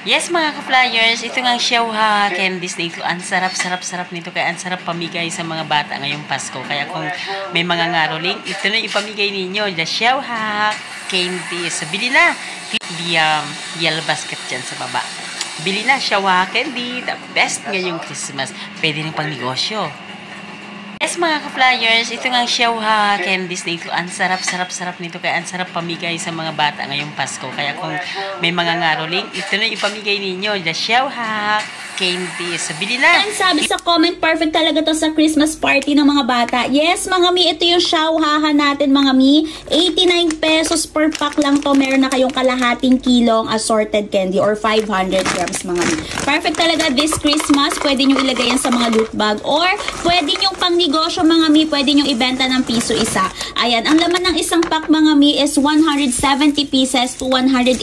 Yes mga ka-flyers, ito nga Xiaoha candies na ito. Ang sarap-sarap-sarap nito, kaya ang sarap pamigay sa mga bata ngayong Pasko. Kaya kung may mga ngaroling, ito na ipamigay ninyo, the Xiaoha candies. So, bili na. Di yellow basket dyan sa baba. Bili na, Xiaoha candy, the best ngayong Christmas. Pwede rin pang negosyo. Yes mga ka-flyers, ito nga Xiaoha candies na ito. Ang sarap-sarap-sarap nito, kaya ang sarap pamigay sa mga bata ngayong Pasko. Kaya kung may mga ngaroling, ito na ipamigay ninyo, the Xiaoha candies. So, bili na. Ang sabi sa comment, perfect talaga to sa Christmas party ng mga bata. Yes, mga mi, ito yung Xiaoha natin, mga mi. 89 pesos per pack lang to. Meron na kayong kalahating kilong assorted candy or 500 grams, mga mi. Perfect talaga this Christmas. Pwede nyo ilagay yan sa mga loot bag or pwede nyo pang negosyo, mga mi. Pwede nyo ibenta ng piso isa. Ayan, ang laman ng isang pack, mga mi, is 170 pieces to 180